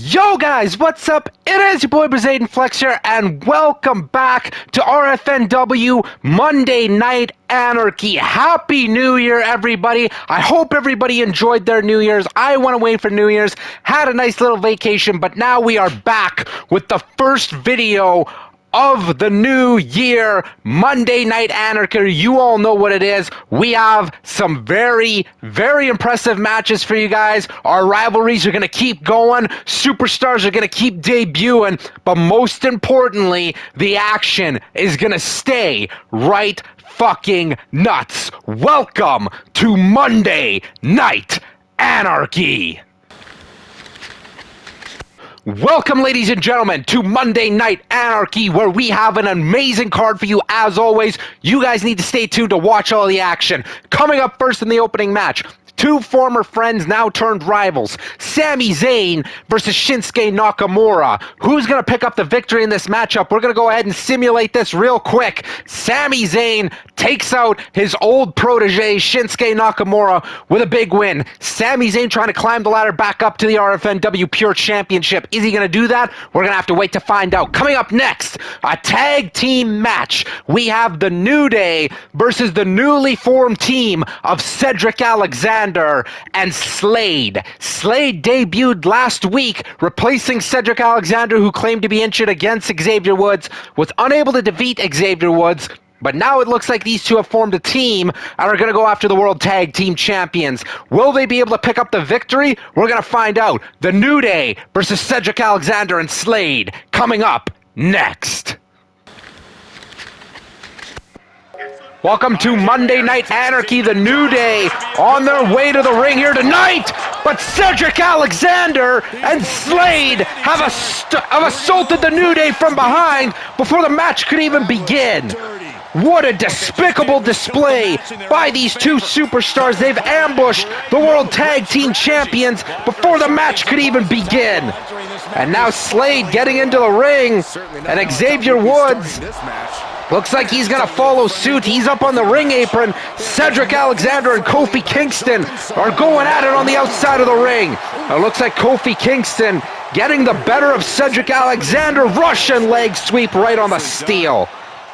Yo guys, what's up? It is your boy Brazilian Flex here, and welcome back to RFNW Monday Night Anarchy. Happy New Year, everybody. I hope everybody enjoyed their New Year's. I went away for New Year's, had a nice little vacation, but now we are back with the first video of the new year, Monday Night Anarchy. You all know what it is. We have some very, very impressive matches for you guys. Our rivalries are going to keep going. Superstars are going to keep debuting. But most importantly, the action is going to stay right fucking nuts. Welcome to Monday Night Anarchy. Welcome, ladies and gentlemen, to Monday Night Anarchy, where we have an amazing card for you. As always, you guys need to stay tuned to watch all the action. Coming up first in the opening match, two former friends now turned rivals. Sami Zayn versus Shinsuke Nakamura. Who's going to pick up the victory in this matchup? We're going to go ahead and simulate this real quick. Sami Zayn takes out his old protege, Shinsuke Nakamura, with a big win. Sami Zayn trying to climb the ladder back up to the RFNW Pure Championship. Is he going to do that? We're going to have to wait to find out. Coming up next, a tag team match. We have the New Day versus the newly formed team of Cedric Alexander and Slade. Slade debuted last week, replacing Cedric Alexander, who claimed to be injured against Xavier Woods, was unable to defeat Xavier Woods. But now it looks like these two have formed a team and are going to go after the World Tag Team Champions. Will they be able to pick up the victory? We're going to find out. The New Day versus Cedric Alexander and Slade coming up next. Welcome to Monday Night Anarchy. The New Day on their way to the ring here tonight. But Cedric Alexander and Slade have assaulted the New Day from behind before the match could even begin. What a despicable display by these two superstars. They've ambushed the World Tag Team Champions before the match could even begin. And now Slade getting into the ring, and Xavier Woods looks like he's going to follow suit. He's up on the ring apron. Cedric Alexander and Kofi Kingston are going at it on the outside of the ring. It looks like Kofi Kingston getting the better of Cedric Alexander. Russian leg sweep right on the steel.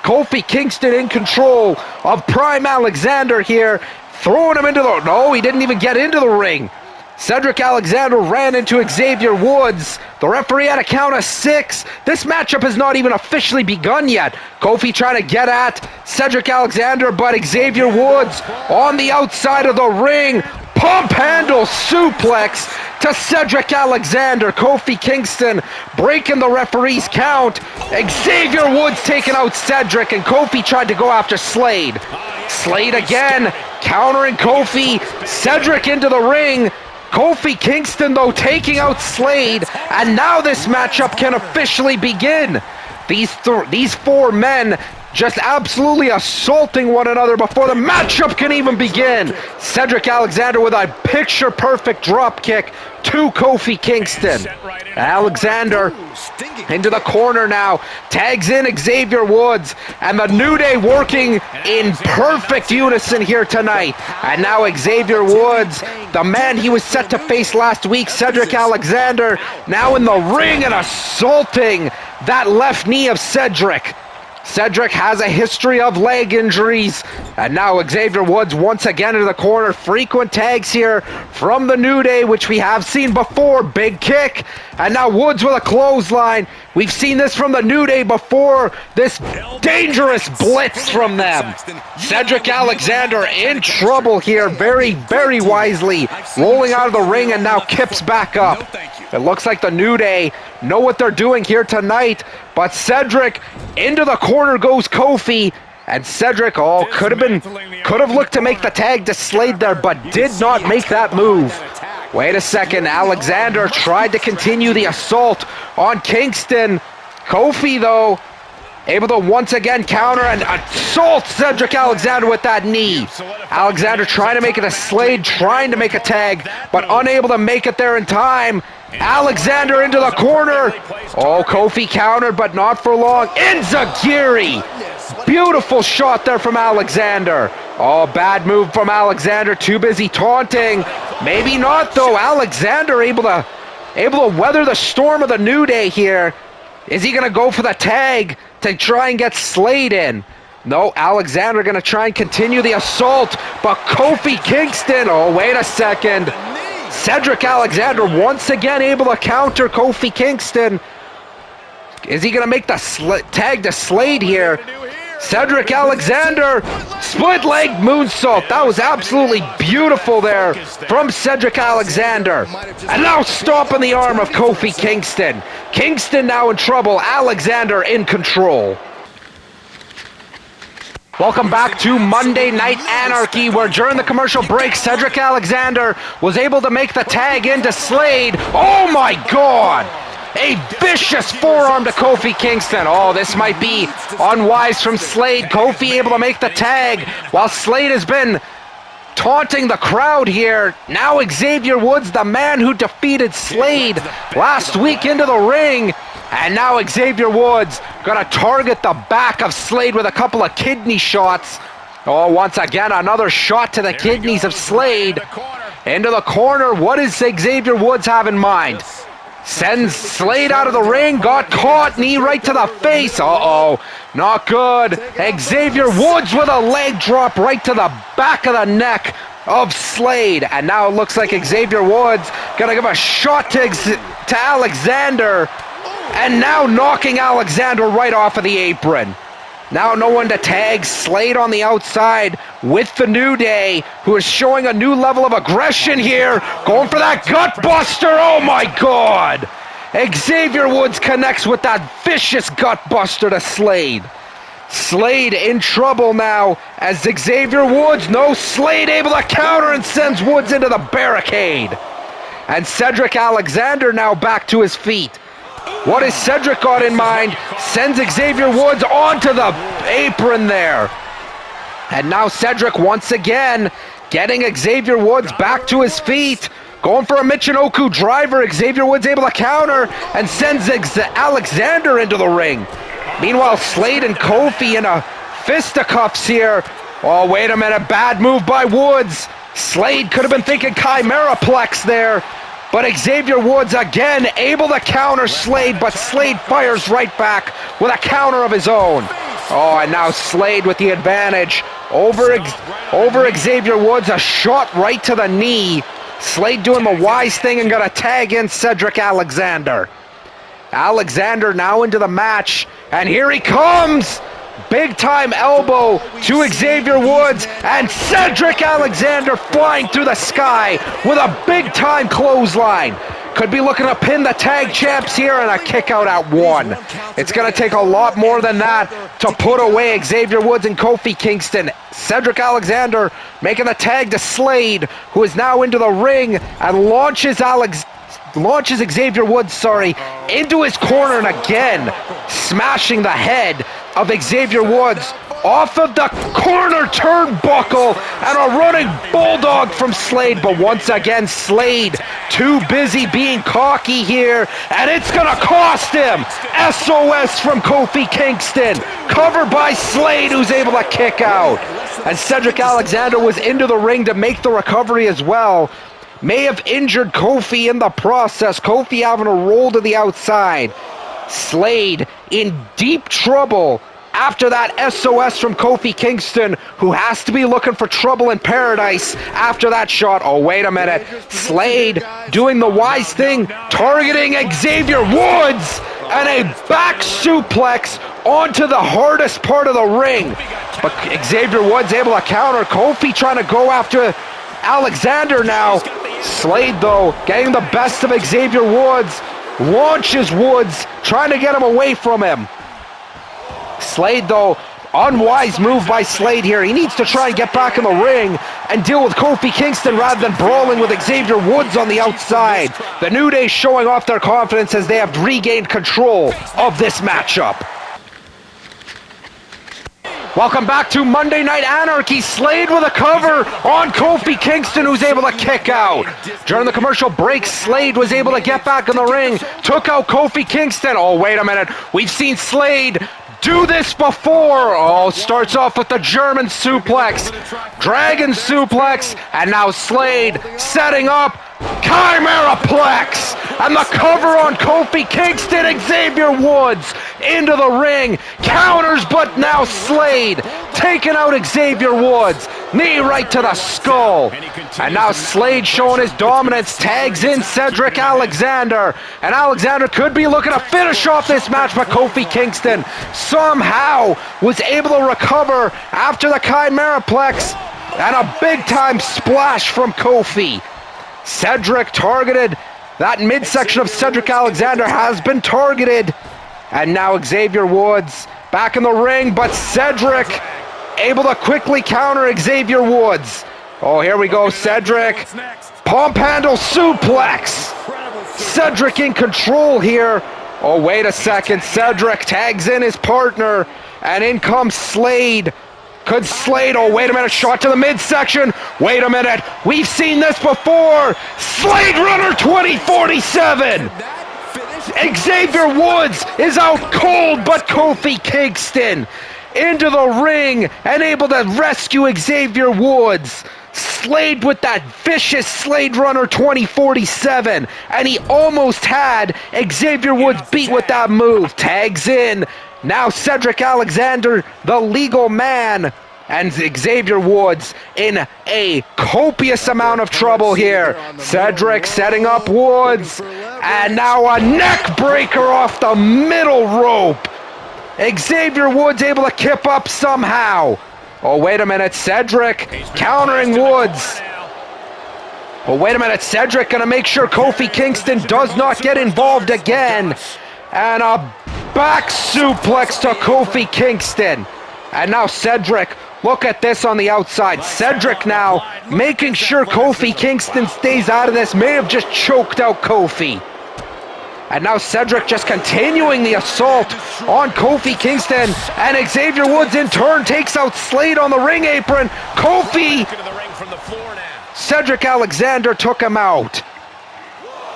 Kofi Kingston in control of Prime Alexander here, throwing him into the... No, he didn't even get into the ring. Cedric Alexander ran into Xavier Woods. The referee had a count of 6. This matchup has not even officially begun yet. Kofi trying to get at Cedric Alexander, but Xavier Woods on the outside of the ring. Pump handle suplex to Cedric Alexander. Kofi Kingston breaking the referee's count. Xavier Woods taking out Cedric, and Kofi tried to go after Slade. Slade again, countering Kofi. Cedric into the ring. Kofi Kingston, though, taking out Slade, and now this matchup can officially begin. These four men just absolutely assaulting one another before the matchup can even begin. Cedric Alexander with a picture-perfect drop kick to Kofi Kingston. Alexander into the corner now, tags in Xavier Woods, and the New Day working in perfect unison here tonight. And now Xavier Woods, the man he was set to face last week, Cedric Alexander, now in the ring and assaulting that left knee of Cedric. Cedric has a history of leg injuries, and now Xavier Woods once again into the corner. Frequent tags here from the New Day, which we have seen before. Big kick, and now Woods with a clothesline. We've seen this from the New Day before. This dangerous blitz from them. Cedric Alexander in trouble here, very, very wisely, rolling out of the ring and now kips back up. It looks like the New Day know what they're doing here tonight, but Cedric into the corner goes Kofi, and Cedric could have looked to make the tag to Slade there, but did not make that move. Wait a second, Alexander tried to continue the assault on Kingston. Kofi, though, able to once again counter and assault Cedric Alexander with that knee. Alexander trying to make it a Slade, trying to make a tag, but unable to make it there in time. Alexander into the corner. Kofi countered, but not for long. Enziguri. Beautiful shot there from Alexander. Bad move from Alexander. Too busy taunting. Maybe not, though. Alexander able to able to weather the storm of the New Day here. Is he going to go for the tag to try and get Slade in? No, Alexander going to try and continue the assault, but Kofi Kingston, oh, wait a second. Cedric Alexander once again able to counter Kofi Kingston. Is he going to make the tag to Slade here? Cedric Alexander, split leg moonsault. That was absolutely beautiful there from Cedric Alexander. And now stomping the arm of Kofi Kingston. Kingston now in trouble, Alexander in control. Welcome back to Monday Night Anarchy, where during the commercial break, Cedric Alexander was able to make the tag into Slade. Oh my God! A vicious forearm to Kofi Kingston. Oh, this might be unwise from Slade. Kofi able to make the tag while Slade has been taunting the crowd here. Now Xavier Woods, the man who defeated Slade last week, into the ring. And now Xavier Woods gonna target the back of Slade with a couple of kidney shots. Oh, once again, another shot to the kidneys of Slade. Into the corner, what does Xavier Woods have in mind? Sends Slade out of the ring, got caught, knee right to the face. Uh-oh, not good. Xavier Woods with a leg drop right to the back of the neck of Slade. And now it looks like Xavier Woods gonna give a shot to Alexander. And now knocking Alexander right off of the apron. Now no one to tag. Slade on the outside with the New Day, who is showing a new level of aggression here. Going for that gut buster. Oh my God. Xavier Woods connects with that vicious gut buster to Slade. Slade in trouble now as Xavier Woods, no, Slade able to counter and sends Woods into the barricade. And Cedric Alexander now back to his feet. What has Cedric got in mind? Sends Xavier Woods onto the apron there. And now Cedric once again getting Xavier Woods back to his feet. Going for a Michinoku driver. Xavier Woods able to counter and sends Alexander into the ring. Meanwhile, Slade and Kofi in a fisticuffs here. Oh, wait a minute. Bad move by Woods. Slade could have been thinking Chimeraplex there. But Xavier Woods again able to counter Slade, but Slade fires right back with a counter of his own. Oh, and now Slade with the advantage over Xavier Woods, a shot right to the knee. Slade doing the wise thing and gonna tag in Cedric Alexander. Alexander now into the match, and here he comes! Big time elbow to Xavier Woods, and Cedric Alexander flying through the sky with a big time clothesline. Could be looking to pin the tag champs here, and a kick out at 1. It's going to take a lot more than that to put away Xavier Woods and Kofi Kingston. Cedric Alexander making the tag to Slade, who is now into the ring and launches Xavier Woods, into his corner, and again smashing the head of Xavier Woods off of the corner turnbuckle, and a running bulldog from Slade. But once again, Slade too busy being cocky here, and it's gonna cost him. SOS from Kofi Kingston, covered by Slade, who's able to kick out. And Cedric Alexander was into the ring to make the recovery as well. May have injured Kofi in the process. Kofi having to roll to the outside. Slade in deep trouble after that SOS from Kofi Kingston, who has to be looking for trouble in paradise after that shot. Oh, wait a minute. Slade doing the wise thing, targeting Xavier Woods, and a back suplex onto the hardest part of the ring. But Xavier Woods able to counter. Kofi trying to go after Alexander now. Slade, though, getting the best of Xavier Woods, launches Woods, trying to get him away from him. Slade, though, unwise move by Slade here. He needs to try and get back in the ring and deal with Kofi Kingston rather than brawling with Xavier Woods on the outside. The New Day showing off their confidence as they have regained control of this matchup. Welcome back to Monday Night Anarchy. Slade with a cover on Kofi Kingston, who's able to kick out. During the commercial break, Slade was able to get back in the ring, took out Kofi Kingston. Oh, wait a minute. We've seen Slade do this before. Oh, starts off with the German suplex, Dragon suplex, and now Slade setting up Chimeraplex, and the cover on Kofi Kingston. Xavier Woods into the ring, counters, but now Slade taking out Xavier Woods. Knee right to the skull. And now Slade showing his dominance, tags in Cedric Alexander. And Alexander could be looking to finish off this match, but Kofi Kingston somehow was able to recover after the Chimeraplex. And a big-time splash from Kofi. Cedric targeted. That midsection of Cedric Alexander has been targeted. And now Xavier Woods back in the ring, but Cedric able to quickly counter Xavier Woods. Oh, here we go, Cedric. Pump handle suplex. Cedric in control here. Oh, wait a second. Cedric tags in his partner, and in comes Slade. Could Slade, oh wait a minute, shot to the midsection. Wait a minute, we've seen this before. Slade Runner 2047. Xavier Woods is out cold, but Kofi Kingston into the ring and able to rescue Xavier Woods. Slade with that vicious Slade Runner 2047, and he almost had Xavier Woods beat with that move. Tags in. Now Cedric Alexander, the legal man, and Xavier Woods in a copious amount of trouble here. Cedric setting up Woods, and now a neck breaker off the middle rope. Xavier Woods able to kip up somehow. Oh, wait a minute, Cedric countering Woods. Oh, wait a minute, Cedric gonna make sure Kofi Kingston does not get involved again. And a back suplex to Kofi Kingston. And now Cedric, look at this on the outside. Cedric now making sure Kofi Kingston stays out of this. May have just choked out Kofi. And now Cedric just continuing the assault on Kofi Kingston. And Xavier Woods in turn takes out Slade on the ring apron. Kofi, Cedric Alexander took him out.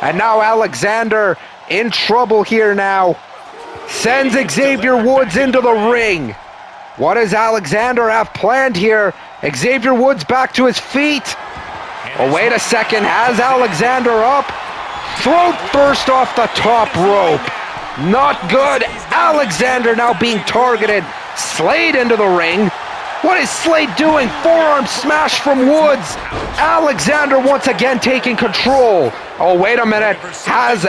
And now Alexander in trouble here now. Sends Xavier Woods into the ring. What does Alexander have planned here? Xavier Woods back to his feet. Oh, wait a second. Has Alexander up. Throat first off the top rope. Not good. Alexander now being targeted. Slade into the ring. What is Slade doing? Forearm smash from Woods. Alexander once again taking control. Oh, wait a minute. Has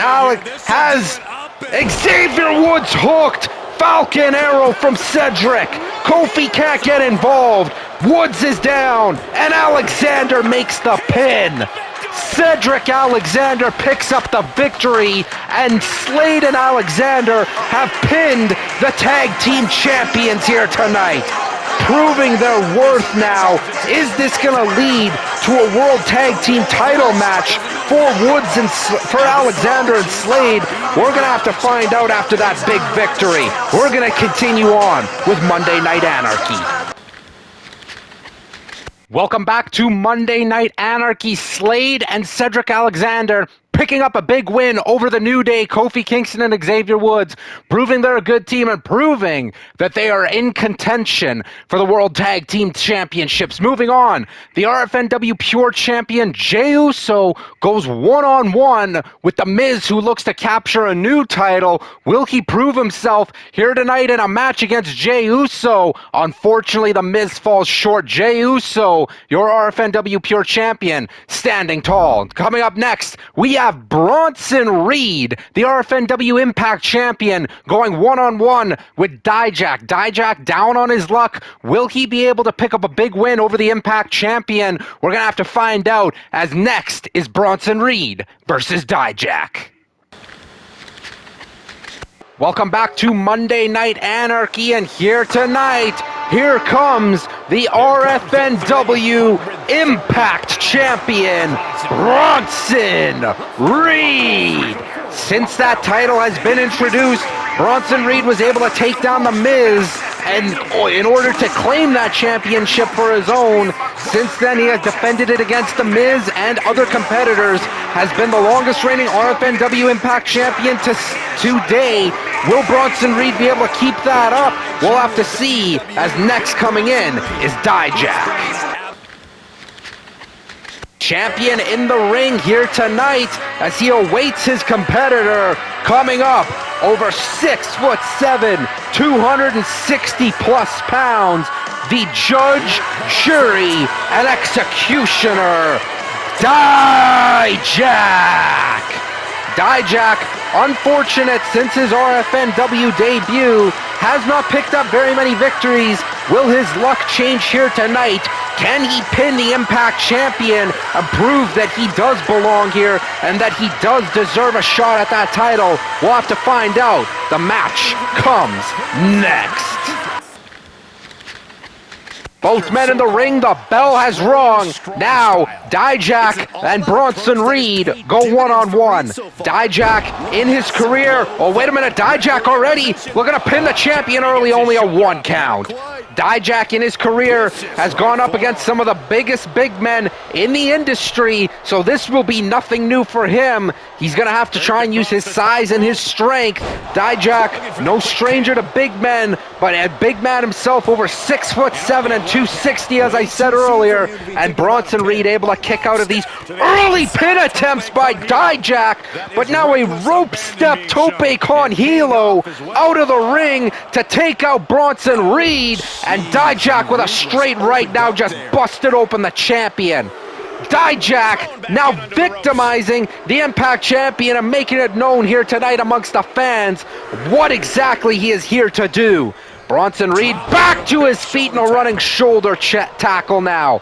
Xavier Woods hooked. Falcon arrow from Cedric. Kofi can't get involved. Woods is down, and Alexander makes the pin. Cedric Alexander picks up the victory, and Slade and Alexander have pinned the tag team champions here tonight, proving their worth now. Is this going to lead to a World Tag Team title match for Woods and for Alexander and Slade? We're going to have to find out after that big victory. We're going to continue on with Monday Night Anarchy. Welcome back to Monday Night Anarchy. Slade and Cedric Alexander picking up a big win over the New Day, Kofi Kingston and Xavier Woods, proving they're a good team and proving that they are in contention for the World Tag Team Championships. Moving on, the RFNW Pure Champion Jey Uso goes one-on-one with The Miz, who looks to capture a new title. Will he prove himself here tonight in a match against Jey Uso? Unfortunately, The Miz falls short. Jey Uso, your RFNW Pure Champion, standing tall. Coming up next, we have Bronson Reed, the RFNW Impact Champion, going one-on-one with Dijak. Dijak down on his luck. Will he be able to pick up a big win over the Impact Champion? We're going to have to find out, as next is Bronson Reed versus Dijak. Welcome back to Monday Night Anarchy, and here tonight, here comes the RFNW Impact Champion, Bronson Reed. Since that title has been introduced, Bronson Reed was able to take down The Miz, and in order to claim that championship for his own, since then he has defended it against The Miz and other competitors, has been the longest reigning RFNW Impact Champion to today. Will Bronson Reed be able to keep that up? We'll have to see, as next coming in is Dijak. champion in the ring here tonight as he awaits his competitor coming up over 6'7", 260 plus pounds, the judge, jury, and executioner, Dijak. Dijak, unfortunate since his RFNW debut, has not picked up very many victories. Will his luck change here tonight? Can he pin the Impact Champion and prove that he does belong here and that he does deserve a shot at that title? We'll have to find out. The match comes next. Both men in the ring, the bell has rung. Now, Dijak and Bronson Reed go one-on-one. Dijak in his career, oh wait a minute, Dijak already looking to pin the champion early, only a 1 count. Dijak in his career has gone up against some of the biggest big men in the industry, so this will be nothing new for him. He's going to have to try and use his size and his strength. Dijak, no stranger to big men, but a big man himself, over 6'7" and 260, as I said earlier. And Bronson Reed able to kick out of these early pin attempts by Dijak, but now a rope step tope con hilo out of the ring to take out Bronson Reed. And Dijak with a straight right now just busted open the champion. Dijak now victimizing the Impact Champion and making it known here tonight amongst the fans what exactly he is here to do. Bronson Reed back to his feet in a running shoulder tackle now.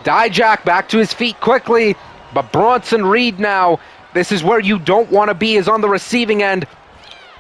Dijak back to his feet quickly, but Bronson Reed now, this is where you don't want to be, is on the receiving end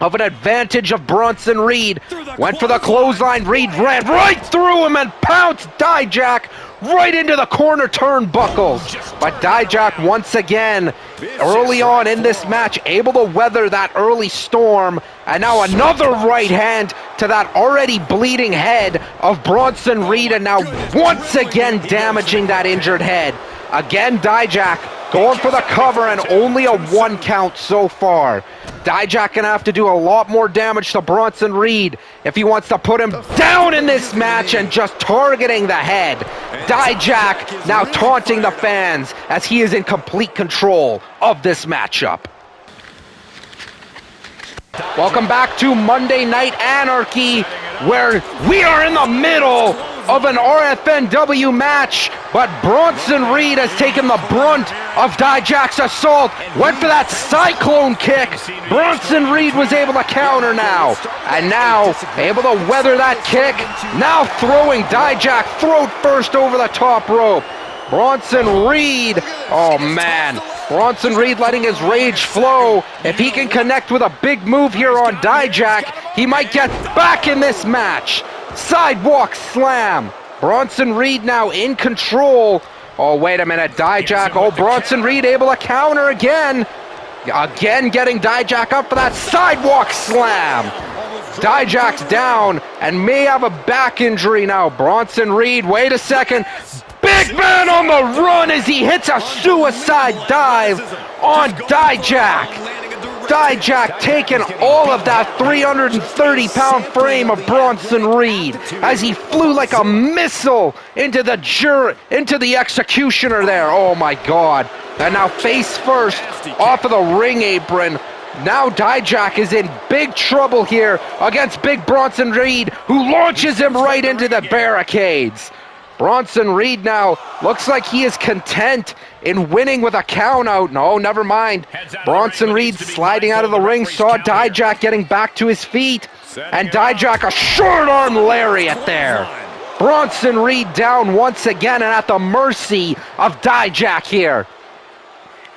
of an advantage of Bronson Reed. Went for the clothesline, Reed ran right through him and pounced Dijak right into the corner turnbuckles. But Dijak once again, early on in this match, able to weather that early storm. And now another right hand to that already bleeding head of Bronson Reed, and now once again damaging that injured head. Again, Dijak going for the cover and only a 1 count so far. Dijak gonna have to do a lot more damage to Bronson Reed if he wants to put him down in this match and just targeting the head. Dijak now taunting the fans as he is in complete control of this matchup. Welcome back to Monday Night Anarchy, where we are in the middle of an RFNW match, but Bronson Reed has taken the brunt of Dijak's assault. Went for that cyclone kick. Bronson Reed was able to counter now, and now able to weather that kick. Now throwing Dijak throat first over the top rope. Bronson Reed, oh man, Bronson Reed letting his rage flow. If he can connect with a big move here on Dijak, he might get back in this match. Sidewalk slam. Bronson Reed now in control. Oh, wait a minute, Dijak. Oh, Bronson Reed able to counter again. Again getting Dijak up for that sidewalk slam. Dijak's down and may have a back injury now. Bronson Reed, wait a second. Big man on the run as he hits a suicide dive on Dijak. Dijak taking all of that 330-pound frame of Bronson Reed as he flew like a missile into the executioner there. Oh my God. And now face first off of the ring apron. Now Dijak is in big trouble here against big Bronson Reed, who launches him right into the barricades. Bronson Reed now looks like he is content in winning with a count out. No, never mind. Bronson Reed sliding out of the ring, saw Dijak getting back to his feet, and Dijak a short arm lariat there. Bronson Reed down once again and at the mercy of Dijak here.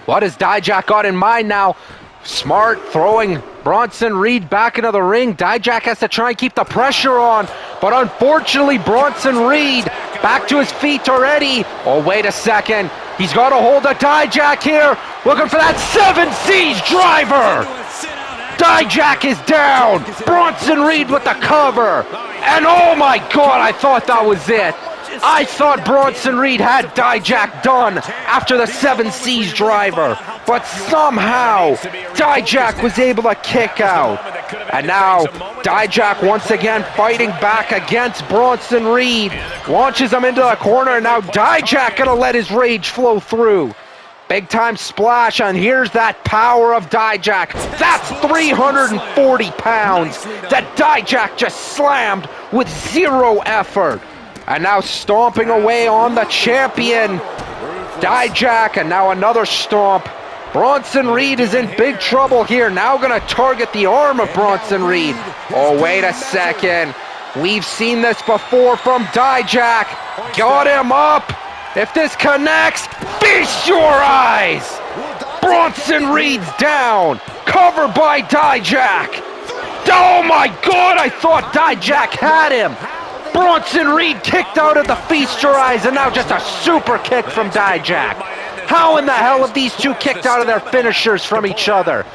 What has Dijak got in mind now? Smart throwing Bronson Reed back into the ring. Dijak has to try and keep the pressure on, but unfortunately Bronson Reed back to his feet already. Oh, wait a second. He's got a hold of Dijak here, looking for that 7 C's driver. Dijak is down. Bronson Reed with the cover. And oh my God, I thought that was it. I thought Bronson Reed had Dijak done after the 7 C's driver, but somehow Dijak was able to kick out. And now Dijak once again fighting back against Bronson Reed. Launches him into the corner, and now Dijak gonna let his rage flow through. Big time splash, and here's that power of Dijak. That's 340 pounds that Dijak just slammed with zero effort. And now stomping away on the champion, Dijak, and now another stomp. Bronson Reed is in big trouble here. Now gonna target the arm of Bronson Reed. Oh, wait a second. We've seen this before from Dijak. Got him up. If this connects, feast your eyes! Bronson Reed's down, covered by Dijak. Oh my God, I thought Dijak had him. Bronson Reed kicked out of the feast your eyes, and now just a super kick from Dijak. How in the hell have these two kicked out of their finishers from each other?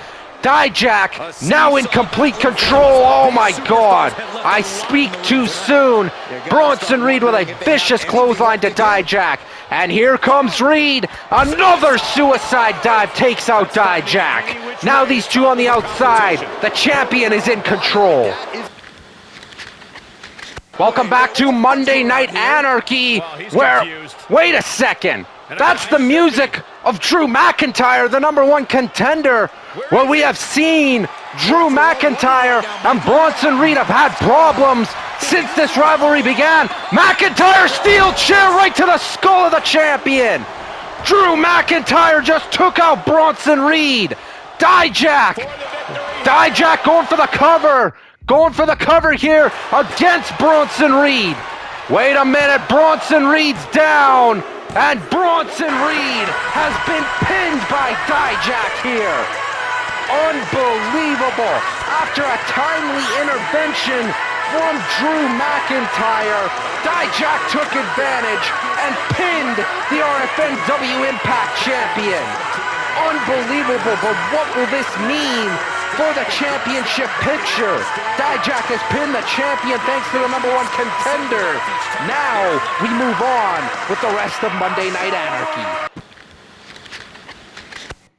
Dijak now in complete control. Oh my God, I speak too soon. Bronson Reed with a vicious clothesline to Dijak. And here comes Reed. Another suicide dive takes out Dijak. Now these two on the outside. The champion is in control. Welcome back to Monday Night Anarchy, where, wait a second, that's the music of Drew McIntyre, the #1 contender, where we have seen Drew McIntyre and Bronson Reed have had problems since this rivalry began. McIntyre steel chair right to the skull of the champion. Drew McIntyre just took out Bronson Reed. Dijak going for the cover. Going for the cover here against Bronson Reed. Wait a minute, Bronson Reed's down. And Bronson Reed has been pinned by Dijak here. Unbelievable. After a timely intervention from Drew McIntyre, Dijak took advantage and pinned the RFNW Impact Champion. Unbelievable, but what will this mean for the championship picture? Dijak has pinned the champion thanks to the #1 contender. Now we move on with the rest of Monday Night Anarchy.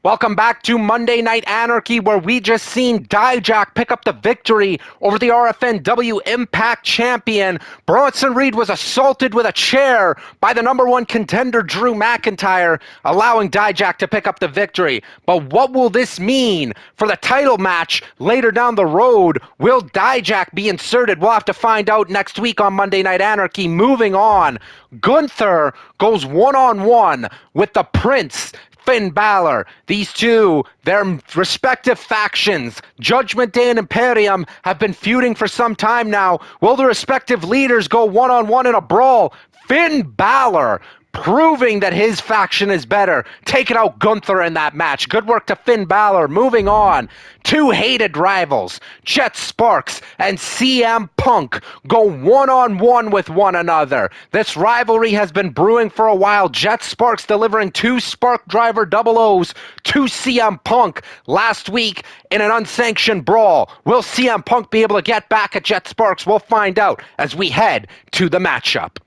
Welcome back to Monday Night Anarchy, where we just seen Dijak pick up the victory over the RFNW Impact Champion. Bronson Reed was assaulted with a chair by the #1 contender Drew McIntyre, allowing Dijak to pick up the victory. But what will this mean for the title match later down the road? Will Dijak be inserted? We'll have to find out next week on Monday Night Anarchy. Moving on, Gunther goes one-on-one with the Prince, Finn Balor. These two, their respective factions, Judgment Day and Imperium, have been feuding for some time now. Will the respective leaders go one-on-one in a brawl? Finn Balor proving that his faction is better, taking out Gunther in that match. Good work to Finn Balor. Moving on, two hated rivals, Jet Sparks and CM Punk, go one-on-one with one another. This rivalry has been brewing for a while. Jet Sparks delivering 2 Spark Driver 00s to CM Punk last week in an unsanctioned brawl. Will CM Punk be able to get back at Jet Sparks? We'll find out as we head to the matchup.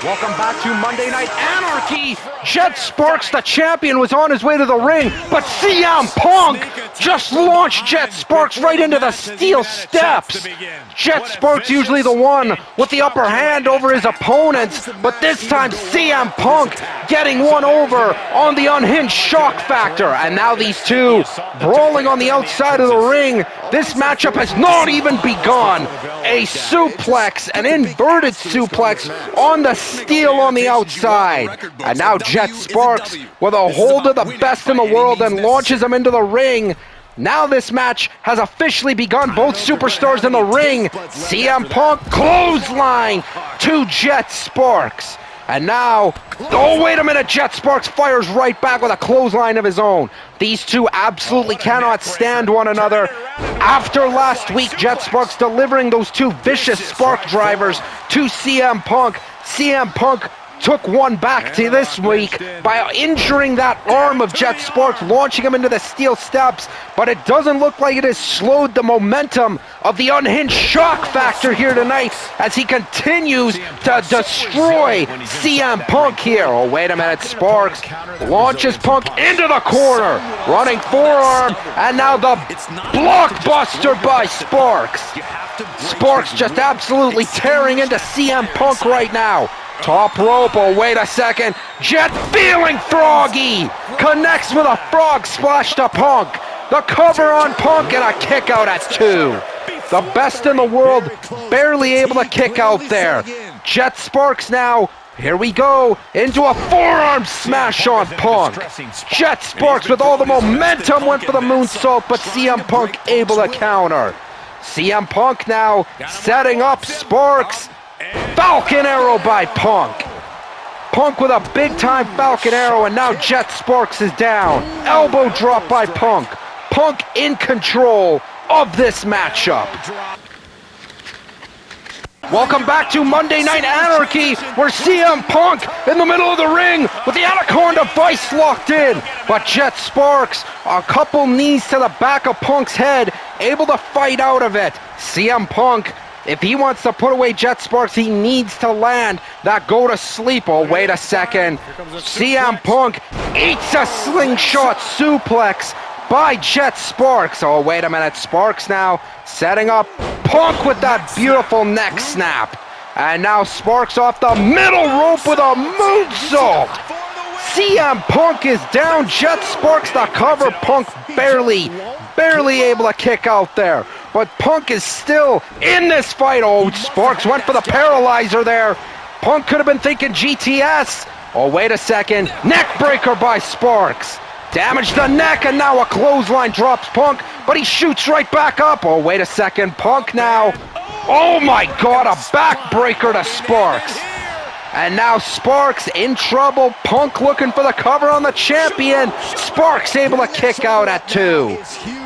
Welcome back to Monday Night Anarchy. Jet Sparks, the champion, was on his way to the ring, but CM Punk just launched Jet Sparks right into the steel steps. Jet Sparks usually the one with the upper hand over his opponents, but this time CM Punk getting one over on the Unhinged Shock Factor. And now these two brawling on the outside of the ring. This matchup has not even begun. A suplex, an inverted suplex on the steel on the outside. And now Jet Sparks with a hold of the best in the world and launches him into the ring. Now this match has officially begun. Both superstars in the ring. CM Punk clothesline to Jet Sparks. And now, oh wait a minute, Jet Sparks fires right back with a clothesline of his own. These two absolutely cannot stand one another. After last week, Jet Sparks delivering those 2 vicious spark drivers to CM Punk. CM Punk took one back to this week by injuring that arm of Jet Sparks, launching him into the steel steps, but it doesn't look like it has slowed the momentum of the Unhinged Shock Factor here tonight as he continues to destroy CM Punk here. Oh, wait a minute, Sparks launches Punk into the corner, running forearm, and now the blockbuster by Sparks. Sparks just absolutely tearing into CM Punk right now. Top rope, oh wait a second, Jet feeling froggy, connects with a frog splash to Punk. The cover on Punk and a kick out at 2. The best in the world, barely able to kick out there. Jet Sparks now, here we go, into a forearm smash on Punk. Jet Sparks with all the momentum went for the moonsault, but CM Punk able to counter. CM Punk now setting up Sparks. Falcon Arrow by Punk. Punk with a big-time Falcon Arrow, and now Jet Sparks is down. Elbow drop by Punk. Punk in control of this matchup. Welcome back to Monday Night Anarchy, where CM Punk in the middle of the ring with the Anaconda Vice locked in. But Jet Sparks, a couple knees to the back of Punk's head, able to fight out of it. CM Punk, if he wants to put away Jet Sparks, he needs to land that go to sleep. Oh, wait a second. CM Punk eats a slingshot suplex by Jet Sparks. Oh, wait a minute. Sparks now setting up Punk with that beautiful neck snap. And now Sparks off the middle rope with a moonsault. CM Punk is down. Jet Sparks the cover. Punk barely able to kick out there. But Punk is still in this fight. Oh, Sparks went for the paralyzer there. Punk could have been thinking GTS. Oh, wait a second. Neck breaker by Sparks. Damaged the neck, and now a clothesline drops Punk, but he shoots right back up. Oh, wait a second. Punk now. Oh, my God, a backbreaker to Sparks. And now Sparks in trouble. Punk looking for the cover on the champion. Sparks able to kick out at 2.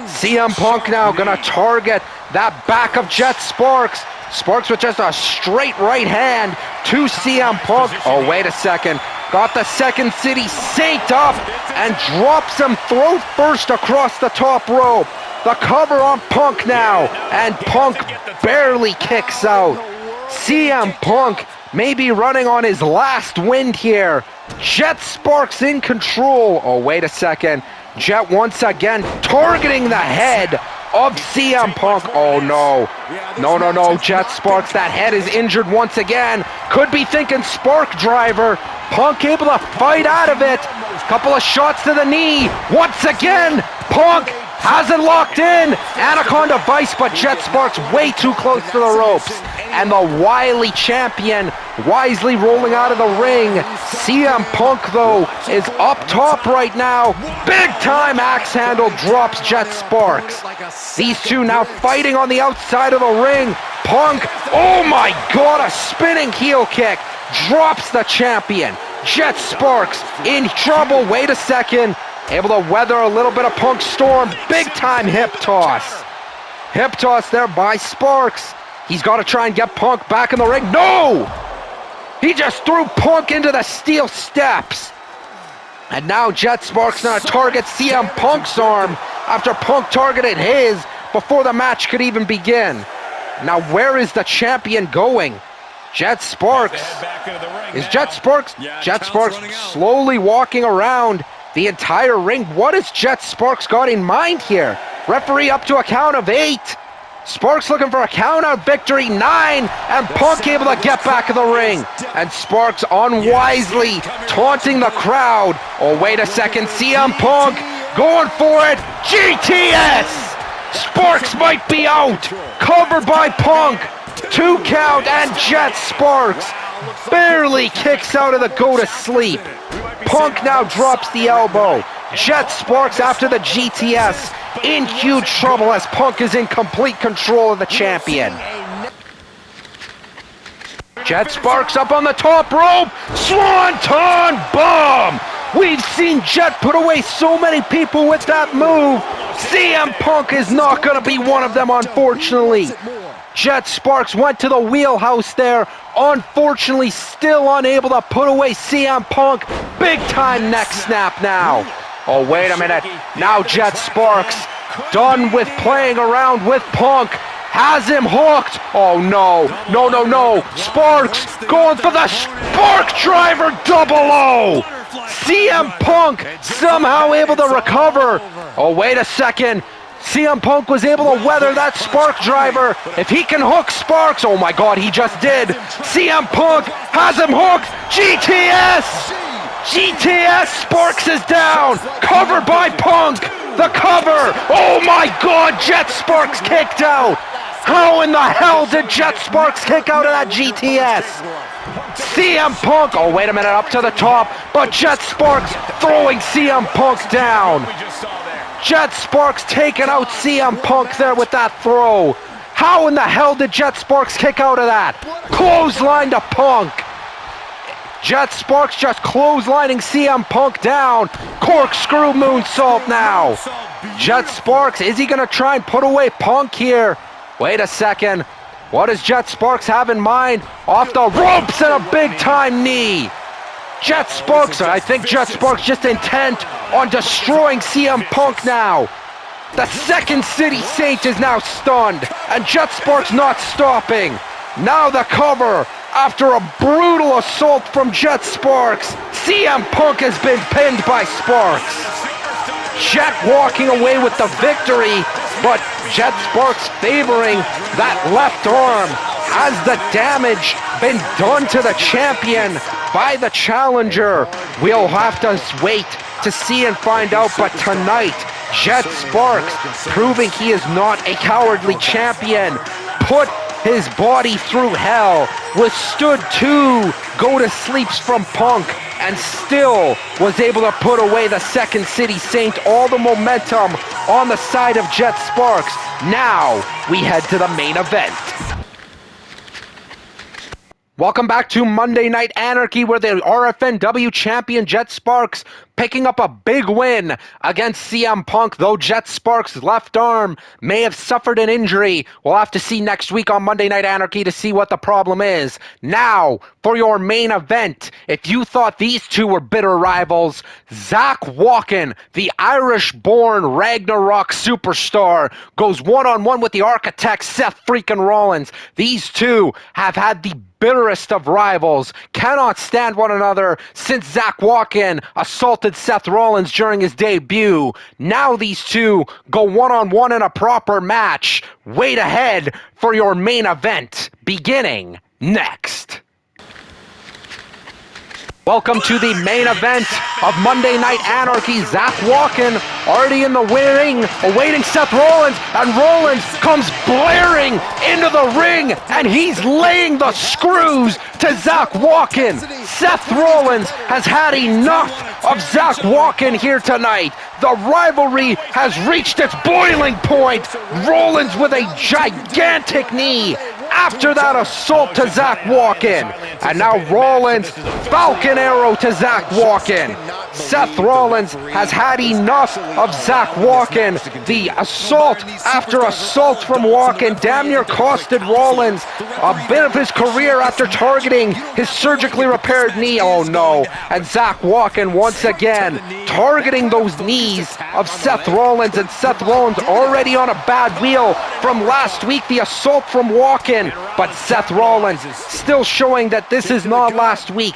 CM Punk now gonna target that back of Jet Sparks. Sparks with just a straight right hand to CM Punk. Oh, wait a second. Got the Second City Saint up and drops him throat first across the top rope. The cover on Punk now, and Punk barely kicks out. CM Punk may be running on his last wind here. Jet Sparks in control. Oh, wait a second. Jet once again targeting the head of CM Punk. Oh, no. No. Jet Sparks, that head is injured once again. Could be thinking Spark Driver. Punk able to fight out of it. Couple of shots to the knee. Once again, Punk has it locked in. Anaconda Vice, but Jet Sparks way too close to the ropes. And the wily champion wisely rolling out of the ring. CM Punk, though, is up top right now. Big time axe handle drops Jet Sparks. These two now fighting on the outside of the ring. Punk, oh my God, a spinning heel kick. Drops the champion. Jet Sparks in trouble. Wait a second. Able to weather a little bit of Punk's storm. Big time hip toss. Hip toss there by Sparks. He's got to try and get Punk back in the ring. No! He just threw Punk into the steel steps. And now Jet Sparks now targets CM Punk's arm after Punk targeted his before the match could even begin. Now where is the champion going? Jet Sparks. Is Jet Sparks? Jet Sparks slowly walking around the entire ring. What has Jet Sparks got in mind here? Referee up to a count of 8. Sparks looking for a count-out victory, 9, and Punk able to get back in the ring. And Sparks unwisely taunting the crowd. Oh, wait a second, CM Punk going for it. GTS! Sparks might be out. Covered by Punk. 2 count, and Jet Sparks barely kicks out of the go-to-sleep. Punk now drops the elbow. Jet Sparks after the GTS in huge trouble as Punk is in complete control of the champion. Jet Sparks up on the top rope. Swanton bomb. We've seen Jet put away so many people with that move. CM Punk is not going to be one of them, unfortunately. Jet Sparks went to the wheelhouse there. Unfortunately, still unable to put away CM Punk. Big time neck snap now. Oh, wait a minute. Now Jet Sparks, done with playing around with Punk, has him hooked. Oh, no. No, no, no. Sparks going for the Spark Driver double O. CM Punk somehow able to recover. Oh, wait a second. CM Punk was able to weather that Spark Driver. If he can hook Sparks, oh my God, he just did. CM Punk has him hooked. GTS! GTS, Sparks is down. Covered by Punk. The cover. Oh my God, Jet Sparks kicked out. How in the hell did Jet Sparks kick out of that GTS? CM Punk, oh wait a minute, up to the top, but Jet Sparks throwing CM Punk down. Jet Sparks taking out CM Punk there with that throw. How in the hell did Jet Sparks kick out of that? Clothesline to Punk. Jet Sparks just clotheslining CM Punk down. Corkscrew moonsault now. Jet Sparks, is he going to try and put away Punk here? Wait a second. What does Jet Sparks have in mind? Off the ropes and a big time knee. Jet Sparks, I think Jet Sparks just intent on destroying CM Punk now. The Second City Saint is now stunned, and Jet Sparks not stopping. Now the cover after a brutal assault from Jet Sparks. CM Punk has been pinned by Sparks. Jet walking away with the victory, but Jet Sparks favoring that left arm. Has the damage been done to the champion by the challenger? We'll have to wait to see and find out, but tonight, Jet Sparks proving he is not a cowardly champion, put his body through hell, withstood 2 go-to-sleeps from Punk, and still was able to put away the Second City Saint. All the momentum on the side of Jet Sparks. Now we head to the main event. Welcome back to Monday Night Anarchy, where the RFNW champion Jet Sparks picking up a big win against CM Punk, though Jet Sparks' left arm may have suffered an injury. We'll have to see next week on Monday Night Anarchy to see what the problem is. Now, for your main event, if you thought these two were bitter rivals, Zach Walken, the Irish-born Ragnarok superstar, goes one-on-one with the architect Seth freaking Rollins. These two have had the bitterest of rivals, cannot stand one another since Zach Walken assaulted Seth Rollins during his debut. Now these two go one-on-one in a proper match. Wait ahead for your main event, beginning next. Welcome to the main event of Monday Night Anarchy. Zach Walken already in the ring, awaiting Seth Rollins, and Rollins comes blaring into the ring, and he's laying the screws to Zach Walken. Seth Rollins has had enough of Zach Walken here tonight. The rivalry has reached its boiling point. Rollins with a gigantic knee after that assault to Zach Walken. And now Rollins, Falcon Arrow to Zach Walken. Seth Rollins has had enough of Zach Walken. The assault after assault from Walken damn near costed Rollins a bit of his career after targeting his surgically repaired knee. Oh no. And Zach Walken once again targeting those knees of Seth Rollins, and Seth Rollins already on a bad wheel from last week, the assault from Walken. But Seth Rollins still showing that this is not last week,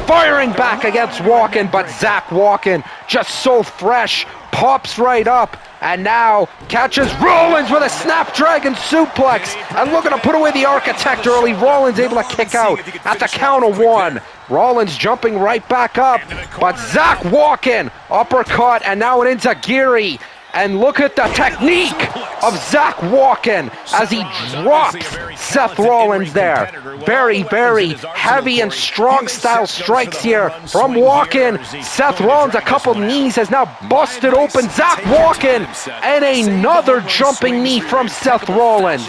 firing back against Walken, but Zach Walken just so fresh, pops right up, and now catches Rollins with a Snapdragon suplex, and looking to put away the architect early. Rollins able to kick out at the count of 1. Rollins jumping right back up, but Zach Walken uppercut, and now an enziguri. And look at the technique of Zach Walken as he drops Seth Rollins there. Very, very heavy and strong style strikes here from Walken. Seth Rollins, a couple knees, has now busted open Zach Walken, and another jumping knee from Seth Rollins.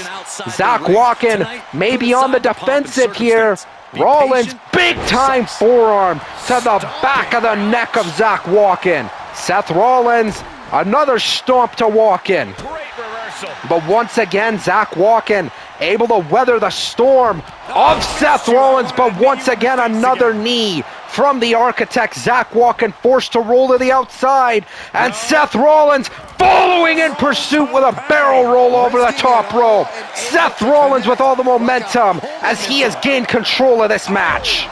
Zach Walken may be on the defensive here. Rollins, big time forearm to the back of the neck of Zach Walken. Seth Rollins, another stomp to Walken. But once again, Zach Walken able to weather the storm of Seth Rollins, but once again another knee from the Architect. Zach Walken forced to roll to the outside, and Seth Rollins following in pursuit with a barrel roll over the top rope. Seth Rollins with all the momentum as he has gained control of this match.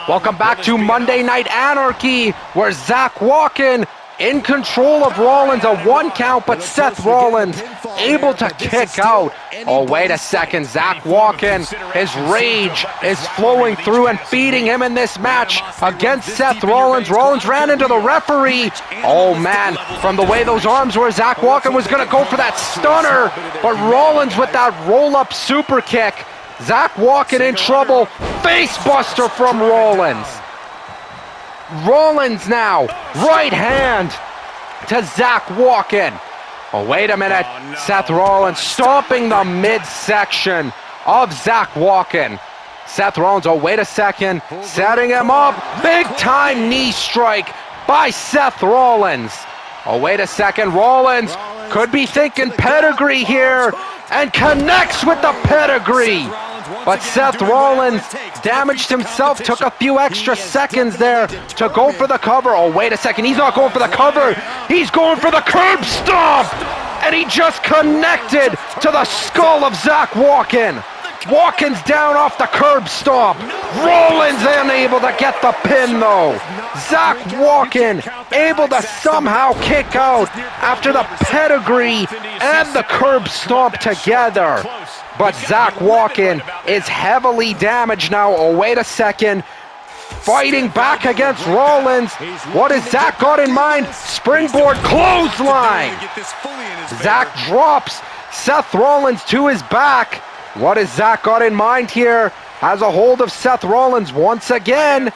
Welcome back to Monday Night Anarchy, where Zach Walken in control of Rollins, a 1 count, but Seth Rollins able to kick out. Oh, wait a second, Zach Walken, his rage is flowing through and feeding him in this match against Seth Rollins. Rollins ran into the referee. Oh man, from the way those arms were, Zach Walken was gonna go for that stunner, but Rollins with that roll-up super kick. Zach Walken in trouble, face buster from Rollins. Rollins now, right hand to Zach Walken. Oh, wait a minute. Seth Rollins stomping the midsection of Zach Walken. Seth Rollins, oh, wait a second. Setting him up. Big time knee strike by Seth Rollins. Oh, wait a second. Rollins could be thinking pedigree here and connects with the pedigree. But Seth Rollins damaged himself, took a few extra seconds there to go for the cover. Oh, wait a second, he's not going for the cover. He's going for the curb stomp. And he just connected to the skull of Zach Walken. Walken's down off the curb stomp. Rollins unable to get the pin though. Zach Walken able to somehow kick out after the pedigree and the curb stomp together. But Zach Walken is heavily damaged now. Oh, wait a second. Fighting back against Rollins. What has Zach got in mind? Springboard clothesline. Zach drops Seth Rollins to his back. What has Zach got in mind here? Has a hold of Seth Rollins once again.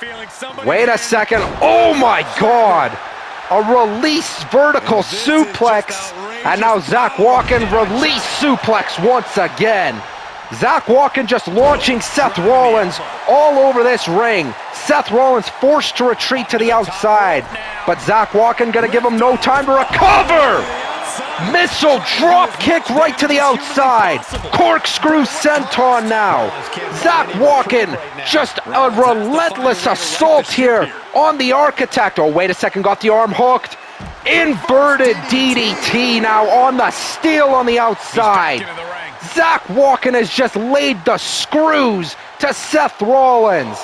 Wait a second. Oh my God. A release vertical suplex. And now Zach Walken release suplex once again. Zach Walken just launching Seth Rollins all over this ring. Seth Rollins forced to retreat to the outside. But Zach Walken gonna give him no time to recover. Missile drop kick right to the outside. Corkscrew senton now. Zach Walken just a relentless assault here on the Architect. Oh, wait a second, got the arm hooked. Inverted DDT now on the steel on the outside. Zach Walken has just laid the screws to Seth Rollins.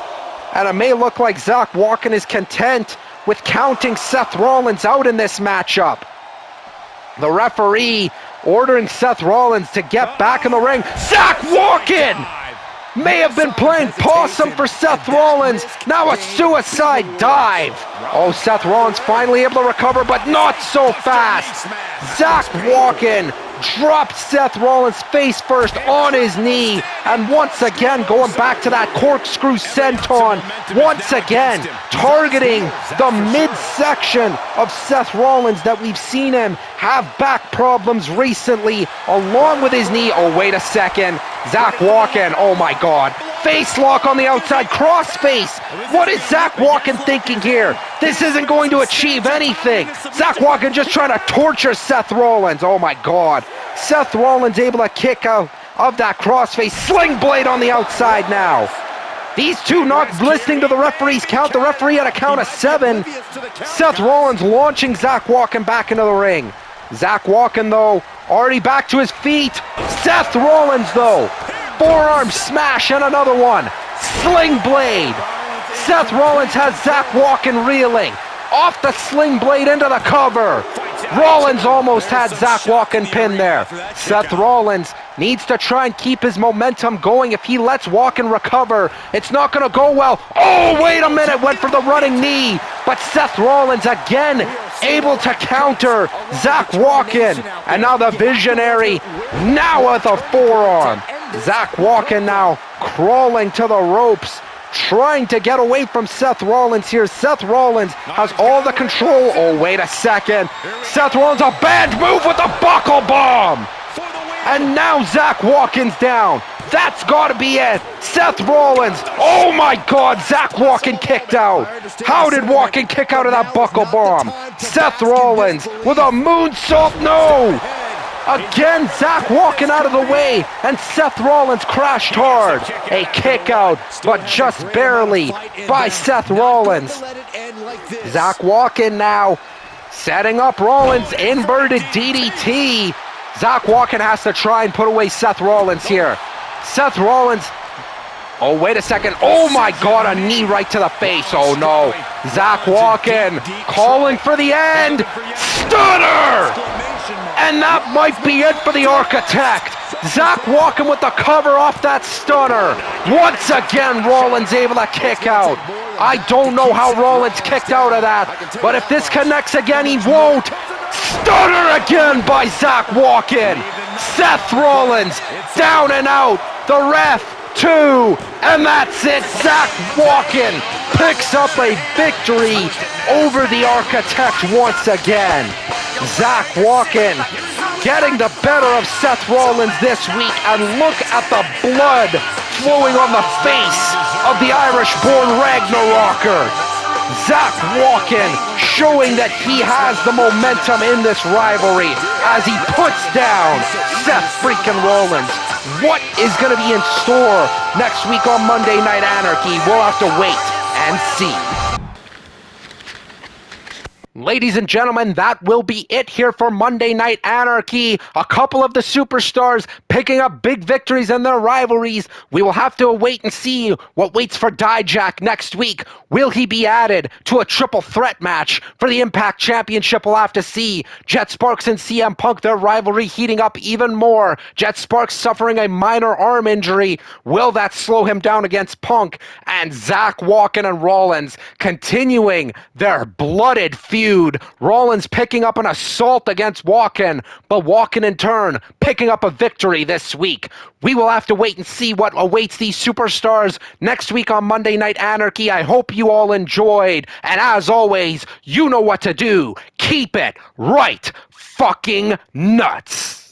And it may look like Zach Walken is content with counting Seth Rollins out in this matchup. The referee ordering Seth Rollins to get back in the ring. Zach Walken may have been playing possum for Seth Rollins. Now a suicide dive. Oh, Seth Rollins finally able to recover, but not so fast. Zach Walken dropped Seth Rollins face first on his knee, and once again going back to that corkscrew senton, once again targeting the midsection of Seth Rollins that we've seen him have back problems recently, along with his knee. Oh, wait a second. Zach Walken, oh my God. Face lock on the outside, cross face. What is Zach Walken thinking here? This isn't going to achieve anything. Zach Walken just trying to torture Seth Rollins. Oh my God. Seth Rollins able to kick out of that crossface. Sling blade on the outside now. These two not listening to the referee's count. The referee had a count of 7. Seth Rollins launching Zach Walken back into the ring. Zach Walken, though, already back to his feet. Seth Rollins, though, forearm smash and another one. Sling blade. Seth Rollins has Zach Walken reeling. Off the sling blade into the cover. Rollins almost had Zach Walken pinned there. Seth Rollins needs to try and keep his momentum going. If he lets Walken recover, it's not going to go well. Oh, wait a minute, went for the running knee. But Seth Rollins again able to counter Zach Walken. And now the Visionary now with a forearm. Zach Walken now crawling to the ropes, trying to get away from Seth Rollins here. Seth Rollins has all the control. Oh, wait a second. Seth Rollins, a bad move with a buckle bomb. And now Zach Walken's down. That's got to be it. Seth Rollins. Oh my God, Zach Walken kicked out. How did Walken kick out of that buckle bomb? Seth Rollins with a moonsault. No! Again, Zach walking out of the way, and Seth Rollins crashed hard. A kick out, but just barely by Seth Rollins. Zach walking now, setting up Rollins, inverted DDT. Zach walking has to try and put away Seth Rollins here. Seth Rollins, oh, wait a second. Oh my God, a knee right to the face. Oh no. Zach walking, calling for the end. Stunner! And that might be it for the Architect. Zach walking with the cover off that stunner. Once again, Rollins able to kick out. I don't know how Rollins kicked out of that, but if this connects again, he won't. Stunner again by Zach walking. Seth Rollins down and out. The ref, 2, and that's it. Zach walking picks up a victory over the Architect once again. Zach walking getting the better of Seth Rollins this week, and look at the blood flowing on the face of the Irish-born Ragnarocker. Zach walking showing that he has the momentum in this rivalry as he puts down Seth freaking Rollins. What is going to be in store next week on Monday Night Anarchy? We'll have to wait and see. Ladies and gentlemen, that will be it here for Monday Night Anarchy. A couple of the superstars picking up big victories in their rivalries. We will have to wait and see what waits for Dijak next week. Will he be added to a triple threat match for the Impact Championship? We'll have to see. Jet Sparks and CM Punk, their rivalry heating up even more. Jet Sparks suffering a minor arm injury. Will that slow him down against Punk? And Zach walking and Rollins continuing their blooded feud. Rollins picking up an assault against Walken, but Walken in turn picking up a victory this week. We will have to wait and see what awaits these superstars next week on Monday Night Anarchy. I hope you all enjoyed, and as always, you know what to do. Keep it right fucking nuts.